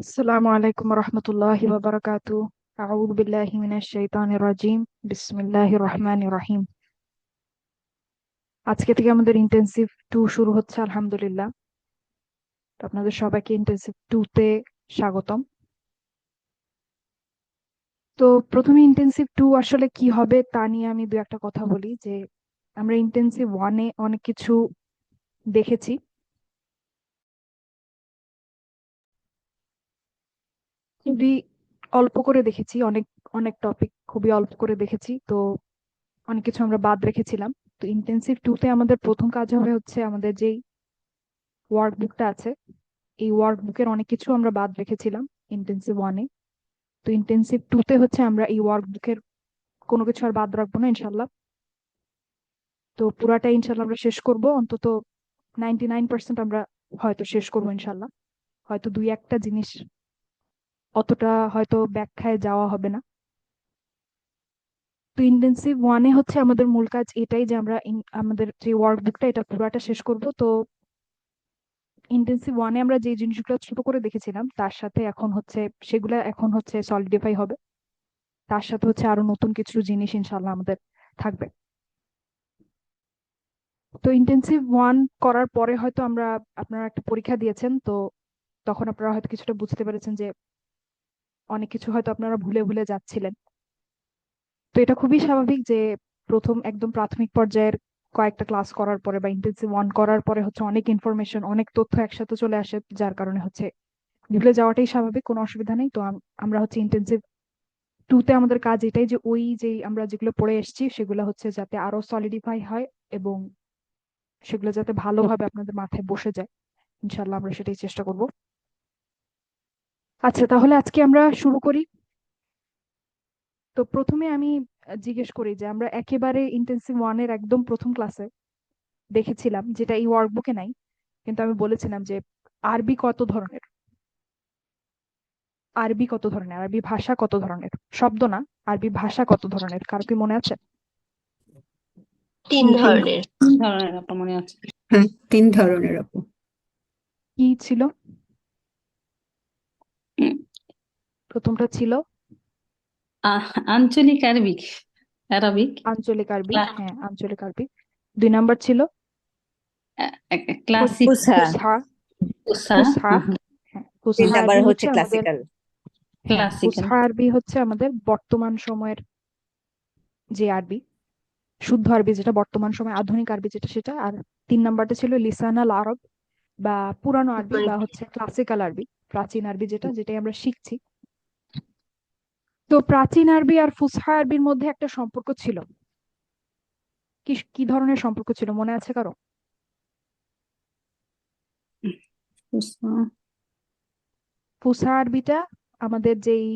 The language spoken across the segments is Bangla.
السلام عليكم ورحمة الله وبركاته. أعوذ بالله من الشيطان الرجيم. بسم الله الرحمن الرحيم. আজকে থেকে আমাদের ইন্টেন্সিভ 2 শুরু হচ্ছে আলহামদুলিল্লাহ। তো আপনাদের সবাইকে ইন্টেন্সিভ 2 তে স্বাগতম। তো প্রথমে ইন্টেন্সিভ 2 আসলে কি হবে তা নিয়ে আমি দু একটা কথা বলি যে আমরা ইন্টেন্সিভ 1 এ অনেক কিছু দেখেছি, খুবই অল্প করে দেখেছি, অনেক অনেক টপিক খুবই অল্প করে দেখেছি। তো অনেক কিছু আমরা বাদ রেখেছিলাম। তো ইন্টেন্সিভ 2 তে আমাদের প্রথম কাজ হবে হচ্ছে আমাদের যেই ওয়ার্কবুকটা আছে, এই ওয়ার্কবুকের অনেক কিছু আমরা বাদ রেখেছিলাম ইন্টেন্সিভ 1 এ। তো ইন্টেন্সিভ 2 তে হচ্ছে আমরা এই ওয়ার্কবুকের কোনো কিছু আর বাদ রাখবো না ইনশাল্লাহ। তো পুরাটা ইনশাল্লাহ আমরা শেষ করব, অন্তত 99% আমরা হয়তো শেষ করবো ইনশাল্লাহ। হয়তো দুই একটা জিনিস অতটা হয়তো ব্যাখ্যায় যাওয়া হবে না। তো ইন্টেন্সিভ 1 এ হচ্ছে আমাদের মূল কাজ এটাই যে আমরা আমাদের যে ওয়ার্কবুকটা এটা পুরাটা শেষ করব। তো ইন্টেন্সিভ 1 এ আমরা যে জিনিসগুলো ছোট করে দেখেছিলাম তার সাথে এখন হচ্ছে সেগুলা এখন হচ্ছে সলিডিফাই হবে। তার সাথে হচ্ছে আরো নতুন কিছু জিনিস ইনশাল্লাহ আমাদের থাকবে। তো ইন্টেন্সিভ 1 করার পরে হয়তো আমরা, আপনারা একটা পরীক্ষা দিয়েছেন তো তখন আপনারা হয়তো কিছুটা বুঝতে পেরেছেন যে অনেক কিছু হয়তো আপনারা ভুলে ভুলে যাচ্ছিলেন। তো এটা খুবই স্বাভাবিক যে প্রথম একদম প্রাথমিক পর্যায়ের কয়েকটা ক্লাস করার পরে বা ইন্টেন্সিভ 1 করার পরে হচ্ছে অনেক ইনফরমেশন, অনেক তথ্য একসাথে চলে আসে, যার কারণে হচ্ছে ভুলে যাওয়াটাই স্বাভাবিক, কোনো অসুবিধা নেই। তো আমরা হচ্ছে ইন্টেন্সিভ 2 তে আমাদের কাজ এটাই যে ওই যে আমরা যেগুলো পড়ে এসেছি সেগুলো হচ্ছে যাতে আরো সলিডিফাই হয় এবং সেগুলো যাতে ভালোভাবে আপনাদের মাথায় বসে যায়। ইনশাল্লাহ আমরা সেটাই চেষ্টা করব। আচ্ছা, তাহলে আজকে আমরা শুরু করি। তো প্রথমে আমি জিজ্ঞেস করি যে আমরা একেবারে ইন্টেন্সিভ 1 এর একদম প্রথম ক্লাসে দেখেছিলাম, যেটা এই ওয়ার্কবুকে নাই, কিন্তু আমি বলেছিলাম যে আরবি কত ধরনের, আরবি কত ধরনের, আরবি ভাষা কত ধরনের, শব্দ না, আরবি ভাষা কত ধরনের, কারো কি মনে আছে? তিন ধরনের। তিন ধরনের আপা মনে আছে। হ্যাঁ, 3 ধরনের আপু। কি ছিল? উম, প্রথমটা ছিল আঞ্চলিক আরবিক, আরবিক আঞ্চলিক আরবি। হ্যাঁ, আঞ্চলিক আরবি। 2 নাম্বার ছিল ক্লাসিক ফুসহা। ফুসহা। ফুসা। ফুসহা, হ্যাঁ, তিন ফুসহা নাম্বার আরবি হচ্ছে হচ্ছে আমাদের, ক্লাসিক্যাল। হ্যাঁ, ক্লাসিক্যাল। ফুসহা আরবি হচ্ছে আমাদের বর্তমান সময়ের যে আরবি, শুদ্ধ আরবি যেটা, বর্তমান সময় আধুনিক আরবি যেটা সেটা। আর 3 নাম্বারটা ছিল লিসান আল আরব বা পুরানো আরবি বা হচ্ছে ক্লাসিক্যাল আরবি, প্রাচীন আরবি যেটা, যেটাই আমরা শিখছি। তো প্রাচীন আরবি আর ফুসহা আরবির মধ্যে একটা সম্পর্ক ছিল। কি কি ধরনের সম্পর্ক ছিল মনে আছে কারো? ফুসা। ফুসহা আরবিটা আমাদের যেই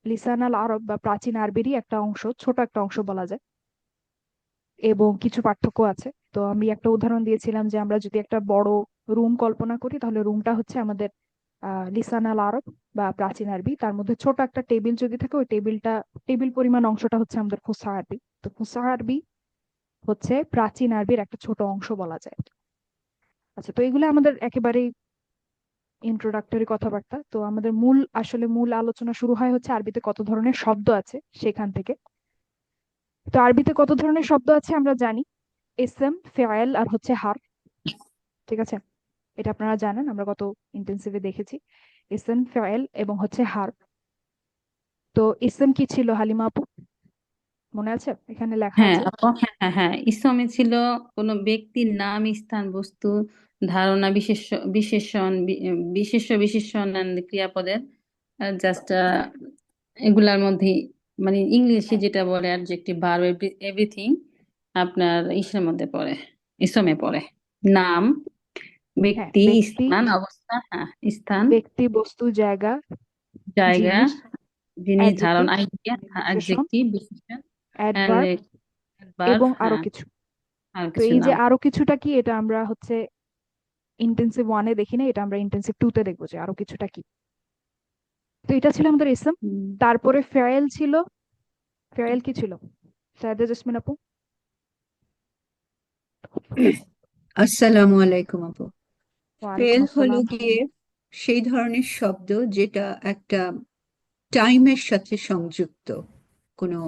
লিসান আল আরব বা প্রাচীন আরবিরই একটা অংশ, ছোট একটা অংশ বলা যায়, এবং কিছু পার্থক্য আছে। তো আমি একটা উদাহরণ দিয়েছিলাম যে আমরা যদি একটা বড় রুম কল্পনা করি, তাহলে রুমটা হচ্ছে আমাদের লিসান আল আরব বা প্রাচীন আরবি, তার মধ্যে ছোট একটা টেবিল যদি থাকে, ওই টেবিলটা, টেবিল পরিমাণ অংশটা হচ্ছে আমাদের ফুসহা আরবি। তো ফুসহা আরবি হচ্ছে প্রাচীন আরবির একটা ছোট অংশ বলা যায়। আচ্ছা, তো এগুলো আমাদের একেবারেই ইন্ট্রোডাক্টরি কথাবার্তা। তো আমাদের মূল আলোচনা শুরু হয় হচ্ছে আরবিতে কত ধরনের শব্দ আছে সেখান থেকে। তো আরবিতে কত ধরনের শব্দ আছে আমরা জানি, ইসম, ফেয়েল আর হচ্ছে হার। ঠিক আছে, এটা আপনারা জানেন, আমরা কত ইন্টেন্সিভে দেখেছি ইসম, ফেয়েল এবং হচ্ছে হার। তো ইসম কি ছিল হালিমা আপু, মনে আছে? এখানে লেখা হ্যাঁ আছে। আপা, হ্যাঁ হ্যাঁ হ্যাঁ, ইসমে ছিল কোনো ব্যক্তির নাম, স্থান, বস্তু, ধারণা, বিশেষণ, বিশেষণ and ক্রিয়াপদের জাস্ট এগুলার মধ্যে, মানে ইংলিশে যেটা বলে অ্যাডজেক্টিভ, ভার্ব, এভরিথিং আপনার ইসের মধ্যে পড়ে, ইসমে পড়ে। নাম, হ্যাঁ, ব্যক্তি, ব্যক্তি, স্থান, অবস্থা, হ্যাঁ স্থান, ব্যক্তি, বস্তু, জায়গা, জায়গা, জিনিস, জিনিস, ধারণা, অ্যাডজেক্টিভ আইডিয়া, মানে বিশেষণ, অ্যাডজেক্টিভ, বিশেষণ and অ্যাডভার্ব verb, এবং আরো হ্যাঁ কিছু। আর তো কিছু এই যে নাম। আরো কিছুটা কি, এটা আমরা হচ্ছে ইন্টেন্সিভ 1 এ দেখি না, এটা আমরা ইন্টেন্সিভ 2 তে দেখবো যে আরো কিছুটা কি। তো এটা ছিল আমাদের ইসম। হুম। তারপরে ফেয়েল ছিল। ফেয়েল কি ছিল সাইদা জেসমিন আপু? আসসালামু আলাইকুম আপু। ওয়ালাইকুম ফেল হলো আসসালাম। গিয়ে সেই ধরনের শব্দ যেটা একটা টাইমের সাথে সংযুক্ত, কোনো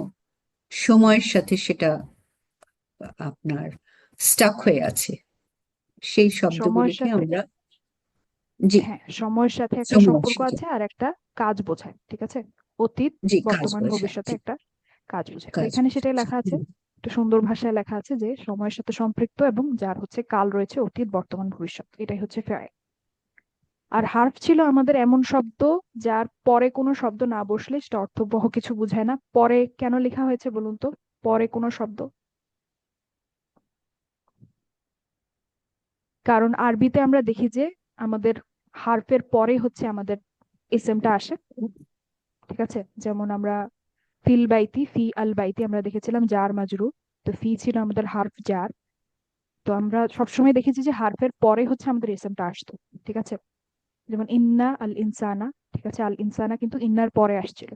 সময়ের সাথে সেটা আপনার স্টাক হয়ে আছে, সেই সময়ের শব্দগুলিকে সাথে, আমরা, জি, হ্যাঁ, সময়ের সাথে একটা সময়ের সম্পর্ক সাথে, আছে আর একটা কাজ বোঝায়, ঠিক আছে? অতীত, জি, কাজ বর্তমান, বোঝায়, ভবিষ্যতে জি, একটা কাজ বোঝায়। তো কাজ এখানে সেটাই বোঝায়। লেখা আছে, একটা সুন্দর ভাষায় লেখা আছে যে সময়ের সাথে সম্পৃক্ত এবং যার হচ্ছে কাল রয়েছে, অতীত, বর্তমান, ভবিষ্যৎ, এটাই হচ্ছে ফেয়ার। আর হার্ফ ছিল আমাদের এমন শব্দ যার পরে কোনো শব্দ না বসলে সেটা অর্থবহ কিছু বোঝায় না। পরে কেন লেখা হয়েছে বলুন তো? পরে কোনো শব্দ, কারণ আরবিতে আমরা দেখি যে আমাদের হার্ফের পরে হচ্ছে আমাদের এসএমটা আসে, ঠিক আছে? যেমন আমরা ফিল বাইতি, ফি আল বাইতি আমরা দেখেছিলাম জার মাজরু, তো ফি ছিল আমাদের হার্ফ জার। তো আমরা সবসময় দেখেছি যে হার্ফের পরে হচ্ছে আমাদের এসএমটা আসতো, ঠিক আছে? যেমন ইন্না আল ইনসানা, ঠিক আছে, আল ইনসানা কিন্তু ইন্নার পরে আসছিল।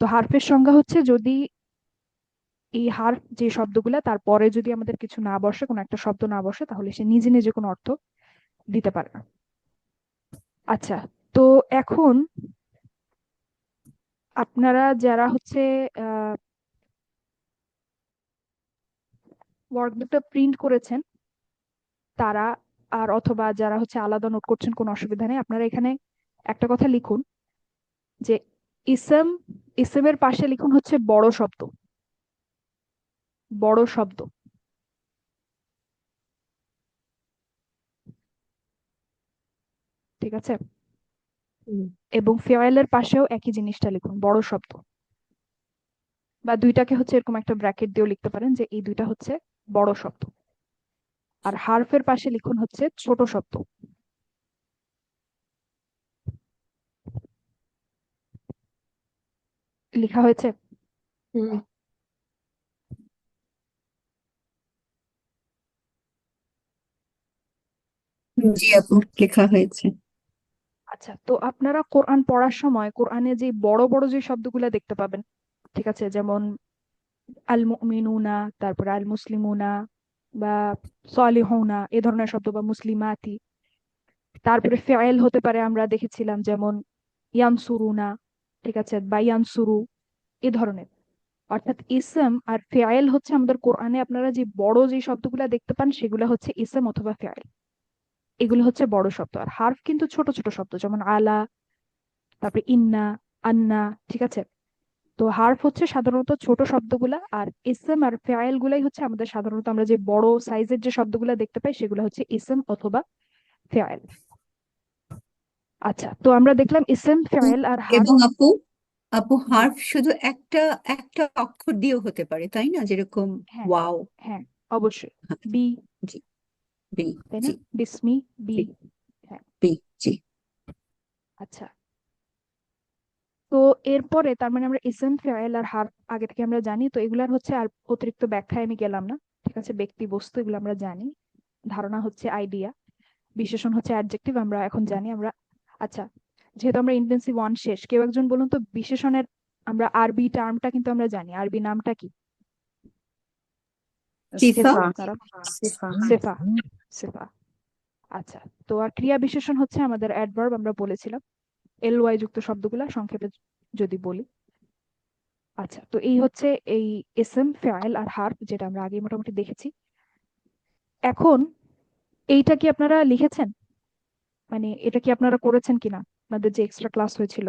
তো হার্ফের সংজ্ঞা হচ্ছে যদি এই হার্ফ যে শব্দগুলা তারপরে যদি আমাদের কিছু না বসে, কোনো একটা শব্দ না বসে, তাহলে সে নিজে নিজে কোনো অর্থ দিতে পারে না। আচ্ছা, তো এখন আপনারা যারা হচ্ছে ওয়ার্কবুকটা প্রিন্ট করেছেন তারা, আর অথবা যারা হচ্ছে আলাদা নোট করছেন, কোনো অসুবিধা নেই, আপনারা এখানে একটা কথা লিখুন যে ইসম, ইসমের পাশে লিখুন হচ্ছে বড় শব্দ, বড় শব্দ, ঠিক আছে? এবং ফেওয়াইলের পাশেও একই জিনিসটা লিখুন, বড় শব্দ, বা দুইটাকে হচ্ছে এরকম একটা ব্র্যাকেট দিয়েও লিখতে পারেন যে এই দুইটা হচ্ছে বড় শব্দ। আর হার্ফের পাশে লিখুন হচ্ছে ছোট শব্দ। লেখা হয়েছে? হুম। জি আপু, লেখা হয়েছে। আচ্ছা, তো আপনারা কোরআন পড়ার সময় কোরআনে যে বড় বড় যে শব্দগুলা দেখতে পাবেন, ঠিক আছে, যেমন আল মুমিনুনা, তারপরে আল মুসলিমুনা, বা সালিহুনা, এ ধরনের শব্দ, বা মুসলিমাতি, তারপরে ফেয়েল হতে পারে আমরা দেখেছিলাম যেমন ইয়ানসুরুনা, ঠিক আছে, বা ইয়ানসুরু, এ ধরনের। অর্থাৎ ইসম আর ফেয়েল হচ্ছে আমাদের কোরআনে আপনারা যে বড় যে শব্দগুলা দেখতে পান সেগুলো হচ্ছে ইসম অথবা ফেয়েল, এগুলো হচ্ছে বড় শব্দ। আর হার্ফ কিন্তু ছোট ছোট শব্দ, যেমন আলা, তারপরে ইন্না, আন্না, ঠিক আছে? তো হার্ফ হচ্ছে সাধারণত ছোট শব্দগুলা, আর ইসম আর ফেয়েল গুলাই হচ্ছে আমাদের সাধারণত আমরা যে বড় সাইজের যে শব্দগুলা দেখতে পাই সেগুলো হচ্ছে ইসম অথবা ফেয়েল। আচ্ছা, তো আমরা দেখলাম ইসম, ফেয়েল আর হার্ফ। এবং আপু, হার্ফ শুধু একটা একটা অক্ষর দিয়েও হতে পারে, তাই না? যেরকম হ্যাঁ, ওয়াও। হ্যাঁ, অবশ্যই। হ্যাঁ, বি, জি, বি, তাই না? জি, বিসমি, বি। জি, হ্যাঁ। বি, জি। আচ্ছা, তো এরপরে তার মানে আমরা ইসম, ফেয়েল আর হার্ফ আগে থেকে আমরা জানি, তো এগুলার হচ্ছে আর অতিরিক্ত ব্যাখ্যায় আমি গেলাম না, ঠিক আছে? ব্যক্তি, বস্তু, এগুলো আমরা জানি। ধারণা হচ্ছে আইডিয়া, বিশেষণ হচ্ছে অ্যাডজেক্টিভ, আমরা এখন জানি আমরা। আচ্ছা, যেহেতু আমরা ইন্টেন্সিভ ওয়ান শেষ, কেউ একজন বলুন তো বিশেষণের আমরা আরবি টার্মটা কিন্তু আমরা জানি, আরবি নামটা কি? সিফা। কারা? সিফা। সেফা, সেফা। আচ্ছা, তো আর ক্রিয়া বিশেষণ হচ্ছে আমাদের অ্যাডভার্ব, আমরা বলেছিলাম এল ওয়াই যুক্ত শব্দগুলা সংক্ষেপে যদি বলি। আচ্ছা, তো এই হচ্ছে এই ইসম, ফাইল আর হার্ফ, যেটা আমরা আগে মোটামুটি দেখেছি। এখন এইটা কি আপনারা লিখেছেন? মানে এটা কি আপনারা করেছেন কিনা আপনাদের যে এক্সট্রা ক্লাস হয়েছিল,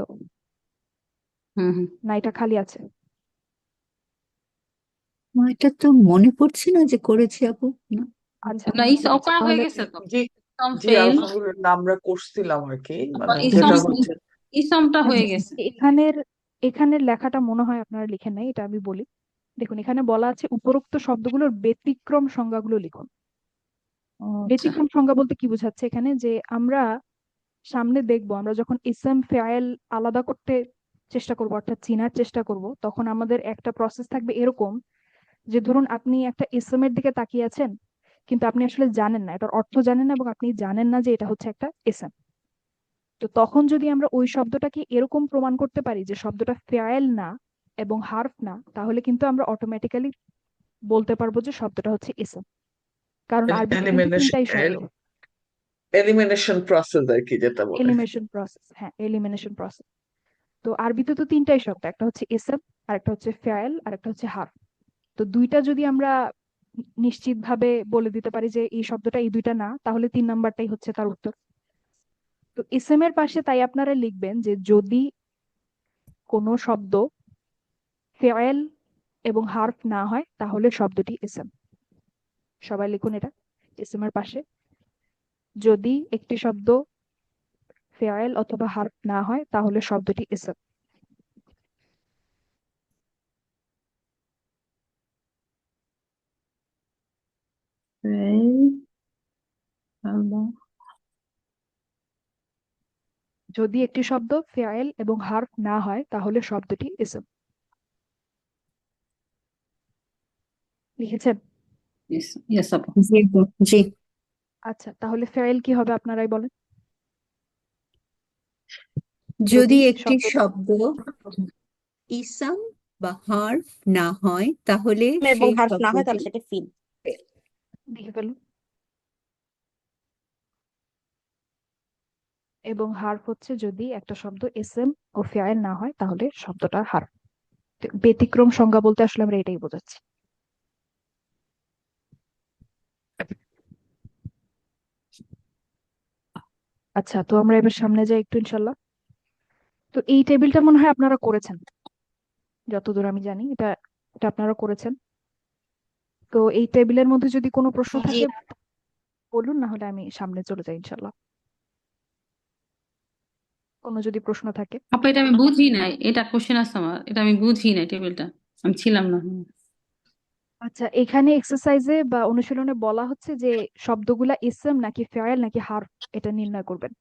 হুম হুম। না এটা খালি আছে? এটা তো মনে পড়ছে না যে করেছি আপু, না। আচ্ছা, না, ঠিক আছে, করা হয়ে তাহলে গেছে তো। জি, ইসম জি, ফেল, আলহামদুলিল্লাহ আমরা করছিলাম আর কি, মানে ইসম, যেটা হচ্ছে ইসমটা হয়ে আচ্ছা, গেছে। এখানের এখানের লেখাটা মনে হয় আপনারা লিখেন নাই, এটা আমি বলি। দেখুন, এখানে বলা আছে উপরোক্ত শব্দগুলোর ব্যতিক্রম সংজ্ঞাগুলো লিখুন। আচ্ছা। ব্যতিক্রম সংজ্ঞা বলতে কি বোঝাচ্ছে এখানে, যে আমরা সামনে দেখবো, আমরা যখন ইসম, ফেয়েল আলাদা করতে চেষ্টা করবো, অর্থাৎ চিনার চেষ্টা করব, তখন আমাদের একটা প্রসেস থাকবে এরকম, যে ধরুন আপনি একটা ইসমের দিকে তাকিয়ে আছেন, কিন্তু আপনি আসলে জানেন না, এটার অর্থ জানেন না, এবং আপনি জানেন না যে এটা হচ্ছে একটা ইসম। তো তখন যদি আমরা ওই শব্দটাকে এরকম প্রমাণ করতে পারি যে শব্দটা ফেয়েল না এবং হার্ফ না, তাহলে কিন্তু আমরা অটোমেটিক্যালি বলতে পারবো যে শব্দটা হচ্ছে ইসম। কারণ আরবিতে কিন্তু এলিমিনেশন তিনটাই শব্দ, এলিমিনেশন প্রসেস আর কি যেটা বলে। এলিমিনেশন প্রসেস, হ্যাঁ এলিমিনেশন প্রসেস। তো আরবিতে তো তিনটাই শব্দ, একটা হচ্ছে ইসম, আর একটা হচ্ছে ফেয়েল, আর একটা হচ্ছে হার্ফ। তো দুইটা যদি আমরা নিশ্চিত ভাবে বলে দিতে পারি যে এই শব্দটা এই দুইটা না, তাহলে 3 নাম্বারটাই হচ্ছে তার উত্তর। তো ইসম এর পাশে তাই আপনারা লিখবেন যে যদি কোনো শব্দ ফেয়েল এবং হার্ফ না হয় তাহলে শব্দটি ইসম। সবাই লিখুন এটা ইসম এর পাশে, যদি একটি শব্দ ফেয়েল অথবা হার্ফ না হয় তাহলে শব্দটি ইসম। যদি একটি শব্দ ফেয়েল এবং হার্ফ না হয় তাহলে শব্দটি ইসম। লিখেছেন? ইয়েস আপু। জি আপু, জি। আচ্ছা, তাহলে ফেয়েল কি হবে আপনারাই বলেন। যদি একটি শব্দটা শব্দ ইসম বা হার্ফ না হয় তাহলে এবং সেই হার্ফ না হয় শব্দটি তাহলে সেটা ফিল। লিখে ফেলুন। এবং হার্ফ হচ্ছে যদি একটা শব্দ এসএম ও ফেয়েল না হয় তাহলে শব্দটা হার্ফ। ব্যতিক্রম সংজ্ঞা বলতে আসলে আমরা এটাই বোঝাচ্ছি। আচ্ছা, তো আমরা এবার সামনে যাই একটু ইনশাল্লাহ। তো এই টেবিলটা মনে হয় আপনারা করেছেন, যতদূর আমি জানি এটা এটা আপনারা করেছেন। তো এই টেবিলের মধ্যে যদি কোনো প্রশ্ন জি থাকে বলুন, না হলে আমি সামনে চলে যাই ইনশাল্লাহ। কোনো যদি প্রশ্ন থাকে। আপু এটা আমি বুঝি নাই, এটা কোশ্চেন আছে আমার, এটা আমি বুঝি নাই টেবিলটা, আমি ছিলাম না। আচ্ছা, এখানে এক্সারসাইজে বা অনুশীলনে বলা হচ্ছে যে শব্দগুলা ইসম নাকি ফেয়েল নাকি হার্ফ এটা নির্ণয় করবেন।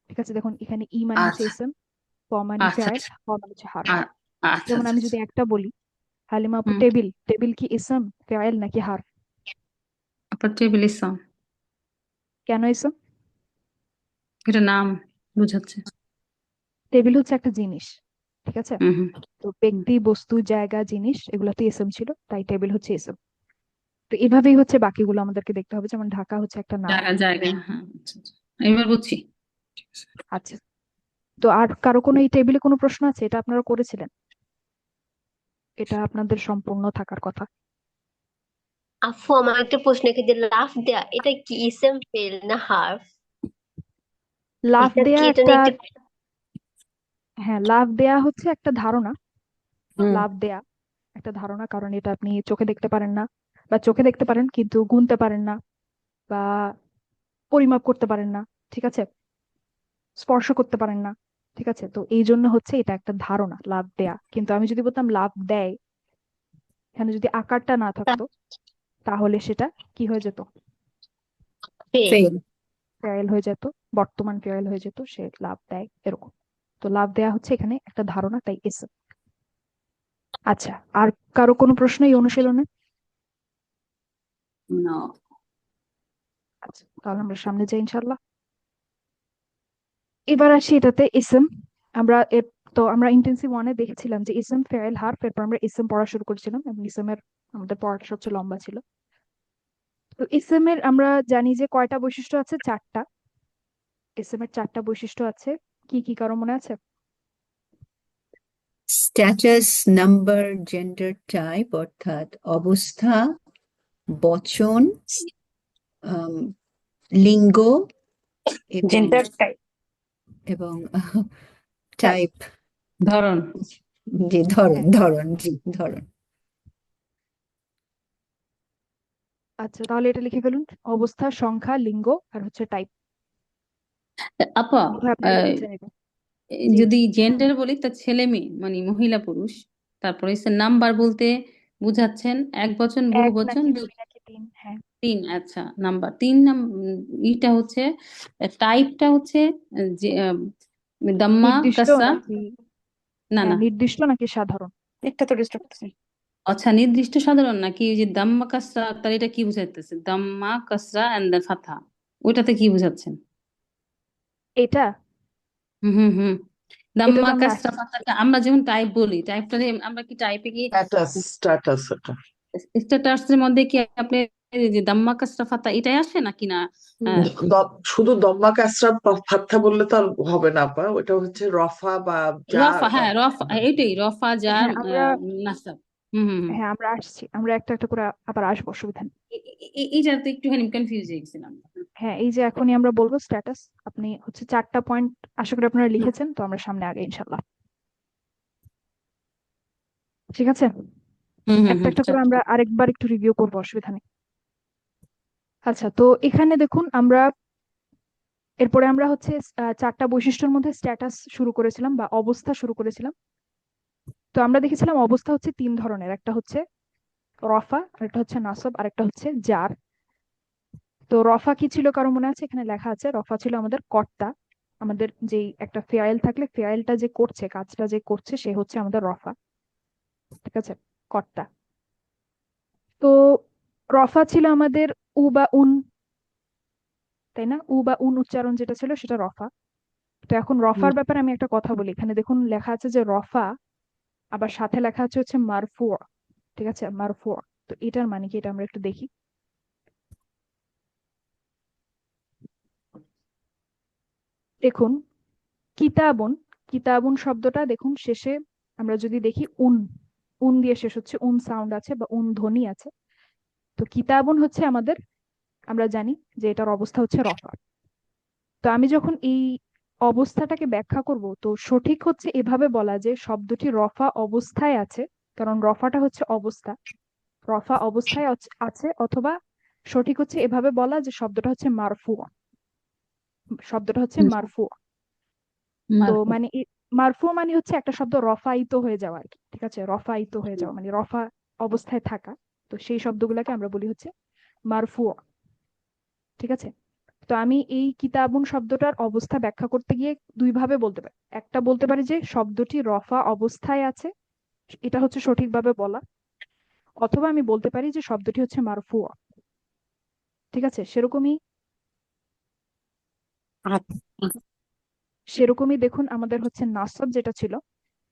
ঠিক আছে, দেখুন এখানে ই মানে হচ্ছে আচ্ছা ইসম, ক মানে আচ্ছা ফেয়েল, আচ্ছা হ মানে হচ্ছে হার্ফ। আ- আচ্ছা যেমন আচ্ছা আমি আচ্ছা। যদি একটা বলি, হালিমা আপু হুম, টেবিল, টেবিল কি ইসম ফেয়েল নাকি হার্ফ? আপনার টেবিল ইসলাম, কেন ইসম? এটা নাম বুঝাচ্ছে। টেবিল হচ্ছে একটা জিনিস, ঠিক আছে। হুম হুম তো হুম। ব্যক্তি, বস্তু, জায়গা, জিনিস এগুলো তো ইসম ছিল, তাই টেবিল হচ্ছে ইসম। তো এভাবেই হচ্ছে বাকিগুলো আমাদেরকে দেখতে হবে, যেমন ঢাকা হচ্ছে একটা নাম। জায়গা জায়গা, হ্যাঁ আচ্ছা আচ্ছা, এবার বুঝছি। আচ্ছা, তো আর কারো কোনো এই টেবিলে কোনো প্রশ্ন আছে? এটা আপনারা করেছিলেন, এটা আপনাদের সম্পূর্ণ থাকার কথা। আফু, আমার একটা প্রশ্ন, যে লাফ দেয়া এটা কি ইসেম ফেল না হার্ফ? লাফ এটা দেয়া কি, এটা একটা, নিয়ে একটু। হ্যাঁ লাফ দেয়া হচ্ছে একটা ধারণা। হুম। লাফ দেয়া একটা ধারণা, কারণ এটা আপনি চোখে দেখতে পারেন না, বা চোখে দেখতে পারেন কিন্তু গুনতে পারেন না, বা পরিমাপ করতে পারেন না, ঠিক আছে, স্পর্শ করতে পারেন না, ঠিক আছে। তো এই জন্য হচ্ছে এটা একটা ধারণা লাফ দেয়া। কিন্তু আমি যদি বলতাম লাফ দেয়, এখানে যদি আকারটা না থাকতো তাহলে সেটা কি হয়ে যেত? ফেল। ফেল। ফেয়েল হয়ে যেত, বর্তমান ফেয়েল হয়ে যেত, সে লাভ দেয় এরকম। তো লাভ দেয়া হচ্ছে এখানে একটা ধারণা, তাই এস। আচ্ছা, আর কারো কোনো প্রশ্ন এই অনুশীলনে? না আচ্ছা, তাহলে আমরা সামনে যাই ইনশাল্লাহ। এবার আসি এটাতে ইসম। আমরা তো আমরা ইন্টেন্সিভ ওয়ানে দেখেছিলাম যে ইসম ফেয়েল হার্ফ, এরপর আমরা ইসম পড়া শুরু করেছিলাম এবং ইসমের আমাদের পড়াটা সবচেয়ে লম্বা ছিল। তো ইসমের আমরা জানি যে কয়টা বৈশিষ্ট্য আছে? 4টা। ইসমের 4টা বৈশিষ্ট্য আছে, কি কি কারো মনে আছে? স্ট্যাটাস, নাম্বার, জেন্ডার, টাইপ অর্থাৎ অবস্থা, বচন, আম, লিঙ্গ এবং জেন্ডার টাইপ। এবং টাইপ, ধরন। জি ধরন, হ্যাঁ, ধরন, জি ধরন। আচ্ছা তাহলে এটা লিখে ফেলুন, অবস্থা, সংখ্যা, লিঙ্গ আর হচ্ছে টাইপ। আপা মনে হয় আপনি আহ, লিখেছেন এটা। জি, যদি জেন্ডার বলি তা ছেলে মেয়ে মানে মহিলা পুরুষ, তারপরে নাম্বার বলতে বুঝাচ্ছেন এক বচন বহু এক বচন নাকি দুই নাকি তিন, হ্যাঁ। তিন, আচ্ছা নাম্বার তিন ইটা হচ্ছে, টাইপটা হচ্ছে যে দাম্মা নির্দিষ্ট কাসরা, নাকি, না হ্যাঁ না, নির্দিষ্ট নাকি সাধারণ? একটা তো ডিস্টার্ব করতেছে। আচ্ছা নির্দিষ্ট সাধারণ নাকি ওই যে দাম্মা কাসরা, তার এটা কি বুঝাইতেছে দাম্মা কাসরা এন্ড দেন ফাথা, ওইটাতে কি বুঝাচ্ছেন? এটা হুম হুম হুম। এটা দাম্মা তো আমরা কাসরা ফাথাটা আমরা যেমন টাইপ বলি, টাইপটা আমরা কি টাইপে কি স্ট্যাটাস, স্ট্যাটাস এটা। স্ট্যাটাসের মধ্যে কি আপনি এই যে দাম্মা কাসরা ফাতা এটাই আসে নাকি না? শুধু দম্মা কাসরা ফাত্থা বললে তো আর হবে না আপা, ওটা হচ্ছে রফা বা জার রফা, বা হ্যাঁ রফা, এইটাই রফা যার হ্যাঁ আমরা নাসাব। হুম হুম হুম। হ্যাঁ আমরা আসছি, আমরা একটা একটা করে আবার আসবো, অসুবিধা নেই। এইটা তো একটুখানি কনফিউজ হয়ে গেছিলাম। হ্যাঁ এই যে এখনই আমরা বলবো স্ট্যাটাস, আপনি হচ্ছে 4টা পয়েন্ট আশা করি আপনারা লিখেছেন, তো আমরা সামনে আগে ইনশাল্লাহ। ঠিক আছে, হুম হুম একটা হুম একটা করে আমরা আরেকবার একটু রিভিউ করবো, অসুবিধা নেই। আচ্ছা, তো এখানে দেখুন আমরা এরপরে আমরা হচ্ছে 4টা বৈশিষ্ট্যের মধ্যে স্ট্যাটাস শুরু করেছিলাম বা অবস্থা শুরু করেছিলাম। তো আমরা দেখেছিলাম অবস্থা হচ্ছে 3 ধরনের, একটা হচ্ছে রফা, আরেকটা হচ্ছে নাসব, আরেকটা হচ্ছে জার। তো রফা কি ছিল কারো মনে আছে? এখানে লেখা আছে রফা ছিল আমাদের কর্তা, আমাদের যেই একটা ফেয়াইল থাকলে ফেয়াইলটা যে করছে, কাজটা যে করছে সে হচ্ছে আমাদের রফা। ঠিক আছে, কর্তা। তো রফা ছিল আমাদের উ বা উন, তাই না? উ বা উন উচ্চারণ যেটা ছিল সেটা রফা। তো এখন হুম। রফার ব্যাপারে আমি একটা কথা বলি, এখানে দেখুন লেখা আছে যে রফা, আবার সাথে লেখা আছে হচ্ছে মারফু। ঠিক আছে, মারফু। তো এটার মানে কি, এটা আমরা একটু দেখি। দেখুন কিতাবুন, কিতাবুন শব্দটা দেখুন শেষে আমরা যদি দেখি উন, উন দিয়ে শেষ হচ্ছে, উন সাউন্ড আছে বা উন ধ্বনি আছে। তো কিতাবুন হচ্ছে আমাদের, আমরা জানি যে এটার অবস্থা হচ্ছে রফা। তো আমি যখন এই অবস্থাটাকে ব্যাখ্যা করব, তো সঠিক হচ্ছে এভাবে বলা যে শব্দটি রফা অবস্থায় আছে, কারণ রফাটা হচ্ছে অবস্থা, রফা অবস্থায় আছে, অথবা সঠিক হচ্ছে এভাবে বলা যে শব্দটা হচ্ছে মারফু, শব্দটা হচ্ছে হুম, মারফু। তো মারফু। মানে মারফু মানে হচ্ছে একটা শব্দ রফায়িত হয়ে যাওয়া আর কি। ঠিক আছে, রফায়িত হয়ে যাওয়া মানে রফা অবস্থায় থাকা। তো সেই শব্দগুলোকে আমরা বলি হচ্ছে মারফু। ঠিক আছে, তো আমি এই কিতাবুন শব্দটার অবস্থা ব্যাখ্যা করতে গিয়ে দুই ভাবে বলতে পারি। একটা বলতে পারি যে শব্দটি রফা অবস্থায় আছে, এটা হচ্ছে সঠিকভাবে বলা। অথবা আমি বলতে পারি যে শব্দটি হচ্ছে মারফু। ঠিক আছে, সেরকমই দেখুন আমাদের হচ্ছে নাসব যেটা ছিল।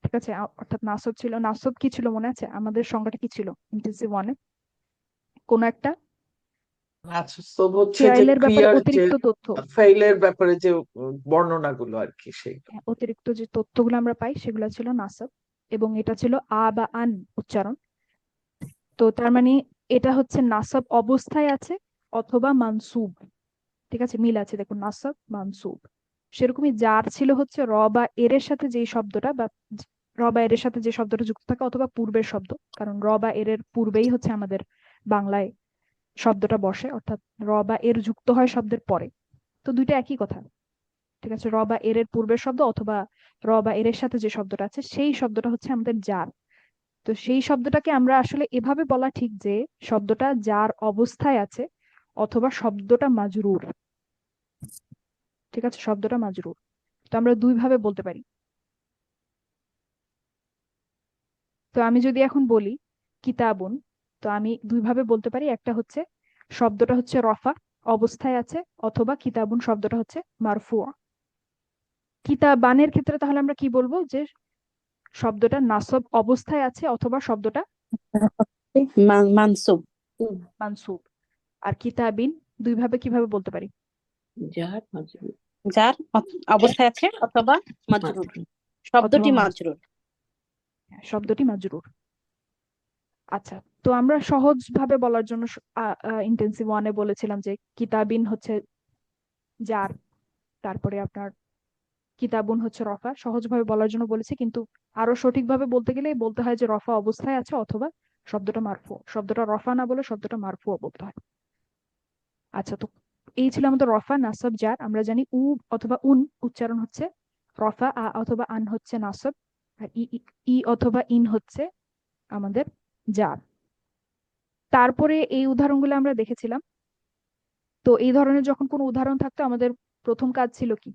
ঠিক আছে, অর্থাৎ নাসব ছিল, নাসব কি ছিল মনে আছে? আমাদের সংজ্ঞাটা কি ছিল ইন্টেন্সিভ ওয়ানে? কোন একটা আচ্ছা, তো হচ্ছে যে ফেয়াইলের ব্যাপারে ক্রিয়ার যে অতিরিক্ত তথ্য, ফেইলের ব্যাপারে যে বর্ণনাগুলো আর কি সেই। হ্যাঁ, অতিরিক্ত যে তথ্যগুলো আমরা পাই সেগুলো ছিল নাসব। এবং এটা ছিল আ বা আন উচ্চারণ। তো তার মানে এটা হচ্ছে নাসব অবস্থায় আছে অথবা মানসুব। ঠিক আছে, মিল আছে দেখুন, নাসব মানসুব। সেরকমই যার ছিল হচ্ছে র বা এর এর সাথে যেই শব্দটা বা র বা এর এর সাথে যে শব্দটা যুক্ত থাকে, অথবা পূর্বের শব্দ, কারণ র বা এর এর পূর্বেই হচ্ছে আমাদের বাংলায় শব্দটা বসে, অর্থাৎ র বা এর যুক্ত হয় শব্দের পরে। তো দুইটা একই কথা। ঠিক আছে, র বা এর এর পূর্বের শব্দ অথবা র বা এর এর সাথে যে শব্দটা আছে সেই শব্দটা হচ্ছে আমাদের যার। তো সেই শব্দটাকে আমরা আসলে এভাবে বলা ঠিক যে শব্দটা যার অবস্থায় আছে, অথবা শব্দটা মাজরুর। ঠিক আছে, শব্দটা মাজরুর। তো আমরা দুই ভাবে বলতে পারি। তো আমি যদি এখন বলি কিতাবুন, তো আমি দুই ভাবে বলতে পারি। একটা হচ্ছে শব্দটা হচ্ছে রফা অবস্থায় আছে, অথবা কিতাবুন শব্দটা হচ্ছে মারফু। কিতাবানের ক্ষেত্রে তাহলে আমরা কি বলবো? যে শব্দটা নাসব অবস্থায় আছে, অথবা শব্দটা মানসুব। মানসুব। আর কিতাবিন দুই ভাবে কিভাবে বলতে পারি? যার অবস্থায় আছে অথবা মাজরুর, অথবা শব্দটি মাজরুর। শব্দটি মাজরুর। আচ্ছা, তো আমরা সহজ ভাবে বলার জন্য ইন্টেন্সিভ ওয়ানে বলেছিলাম যে কিতাবিন হচ্ছে যার, তারপরে আপনার কিতাবুন হচ্ছে রফা, সহজভাবে বলার জন্য বলেছি। কিন্তু আরো সঠিকভাবে বলতে গেলে বলতে হয় যে রফা অবস্থায় আছে, অথবা শব্দটা মারফু, শব্দটা রফা না বলে শব্দটা মারফুও বলতে হয়। আচ্ছা, তো এই ছিল আমাদের রফা নাসব জার। আমরা জানি উ অথবা উন উচ্চারণ হচ্ছে রফা, আ অথবা আন হচ্ছে নাসব, আর ই ই অথবা ইন হচ্ছে আমাদের জার। তারপরে এই উদাহরণগুলো আমরা দেখেছিলাম। তো এই ধরনের যখন কোনো উদাহরণ থাকতো আমাদের প্রথম কাজ ছিল কি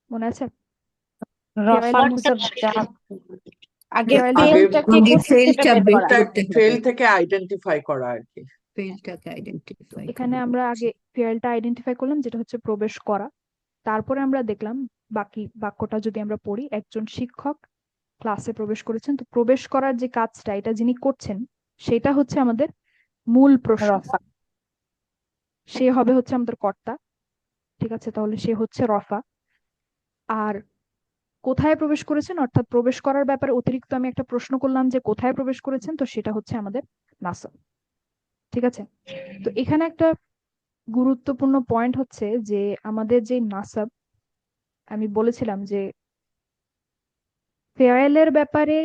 মনে আছে? রফা ফেয়াইলের মধ্যে নাসব জার, আগে ফেয়াইলটা আগে ফেলটাকে আগে কোথা থেকে ফেলটা বের বের করা? করতে হবে, ফেল থেকে আইডেন্টিফাই করা আর কি। ফেলটাকে আইডেন্টিফাই এখানে আমরা আগে ফেয়াইলটা আইডেন্টিফাই করলাম, যেটা হচ্ছে প্রবেশ করা। তারপরে আমরা দেখলাম বাকি বাক্যটা যদি আমরা পড়ি, একজন শিক্ষক ক্লাসে প্রবেশ করেছেন। তো প্রবেশ করার যে কাজটা এটা যিনি করছেন সেটা হচ্ছে আমাদের মূল প্রশ্ন। রফা। সে হবে হচ্ছে আমাদের কর্তা, ঠিক আছে, তাহলে সে হচ্ছে রফা। আর কোথায় প্রবেশ করেছেন, অর্থাৎ প্রবেশ করার ব্যাপারে অতিরিক্ত আমি একটা প্রশ্ন করলাম যে কোথায় প্রবেশ করেছেন, তো সেটা হচ্ছে আমাদের নাসব, ঠিক আছে। তো এখানে একটা গুরুত্বপূর্ণ পয়েন্ট হচ্ছে যে আমাদের যে নাসব, আমি বলেছিলাম যে ফেয়ারের ব্যাপারে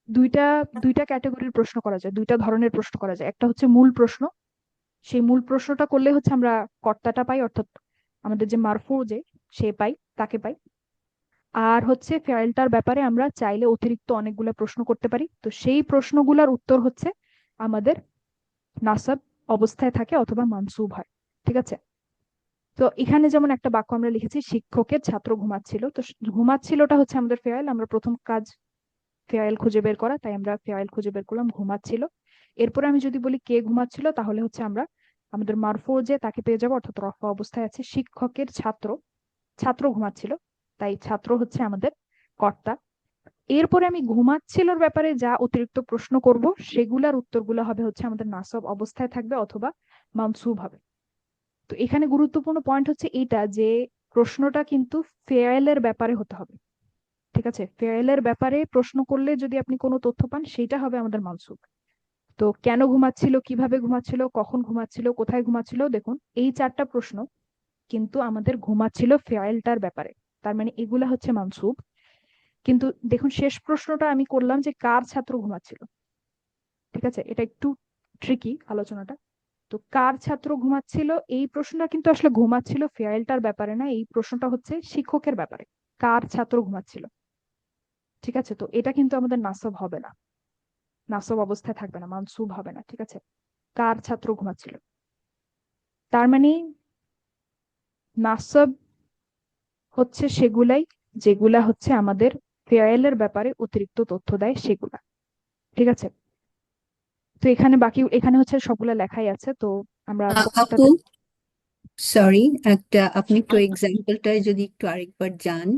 দুইটা দুইটা ক্যাটাগরির প্রশ্ন করা যায়, দুইটা ধরনের প্রশ্ন করা যায়। একটা হচ্ছে মূল প্রশ্ন, সেই মূল প্রশ্নটা করলে হচ্ছে আমরা কর্তাটা পাই, অর্থাৎ আমাদের যে মারফু যে সে পাই, তাকে পাই। আর হচ্ছে ফেয়ারটার ব্যাপারে আমরা চাইলে অতিরিক্ত অনেকগুলো প্রশ্ন করতে পারি, তো সেই প্রশ্নগুলোর উত্তর হচ্ছে আমাদের নাসাব অবস্থায় থাকে অথবা মানসুব হয়, ঠিক আছে। তো এখানে যেমন একটা বাক্য আমরা লিখেছি, শিক্ষকের ছাত্র ঘুমাচ্ছিল, তো ঘুমাচ্ছিলটা হচ্ছে আমাদের ফেয়াল, আমরা প্রথম কাজ ফেয়াল খুঁজে বের করা, তাই আমরা ফেয়াল খুঁজে বের করলাম ঘুমাচ্ছিল। এরপরে আমি যদি বলি কে ঘুমাচ্ছিল, তাহলে হচ্ছে আমরা আমাদের মারফু যে তাকে পেয়ে যাবো, অর্থাৎ রফা অবস্থায় আছে। শিক্ষকের ছাত্র, ছাত্র ঘুমাচ্ছিল, তাই ছাত্র হচ্ছে আমাদের কর্তা। এরপরে আমি ঘুমাচ্ছিলোর ব্যাপারে যা অতিরিক্ত প্রশ্ন করব সেগুলার উত্তরগুলো হবে হচ্ছে আমাদের নাসব অবস্থায় থাকবে অথবা মানসুব হবে। তো এখানে গুরুত্বপূর্ণ পয়েন্ট হচ্ছে এইটা যে প্রশ্নটা কিন্তু ফেয়ালের ব্যাপারে হতে হবে, ঠিক আছে। ফেয়ালের ব্যাপারে প্রশ্ন করলে যদি আপনি কোনো তথ্য পান, সেটা হবে আমাদের মানসুব। তো কেন ঘুমাচ্ছিল, কিভাবে ঘুমাচ্ছিল, কখন ঘুমাচ্ছিল, কোথায় ঘুমাচ্ছিল, দেখুন এই চারটা প্রশ্ন কিন্তু আমাদের ঘুমাচ্ছিল ফেয়ালটার ব্যাপারে, তার মানে এগুলা হচ্ছে মানসুব। কিন্তু দেখুন শেষ প্রশ্নটা আমি করলাম যে কার ছাত্র ঘুমাচ্ছিল, ঠিক আছে, এটা একটু ট্রিকি আলোচনাটা। তো কার ছাত্র ঘুমাচ্ছিল, এই প্রশ্নটা কিন্তু আসলে ঘুমাচ্ছিল ফেয়ালটার ব্যাপারে না, এই প্রশ্নটা হচ্ছে শিক্ষকের ব্যাপারে, কার ছাত্র ঘুমাচ্ছিল, ঠিক আছে। তো এটা কিন্তু আমাদের নাসব হবে না, নাসব অবস্থায় থাকবে না, মানসুব হবে না, ঠিক আছে। কার ছাত্র ঘুমাচ্ছিল, তার মানে নাসব হচ্ছে সেগুলাই যেগুলা হচ্ছে আমাদের ফেয়ালের ব্যাপারে অতিরিক্ত তথ্য দেয় সেগুলা, ঠিক আছে। তো এখানে বাকি এখানে হচ্ছে সবগুলা লেখাই আছে, তো আমরা আপু, কোনটাতে। সরি, আপনি একটু এক্সাম্পলটায় যদি একটু আরেকবার যান,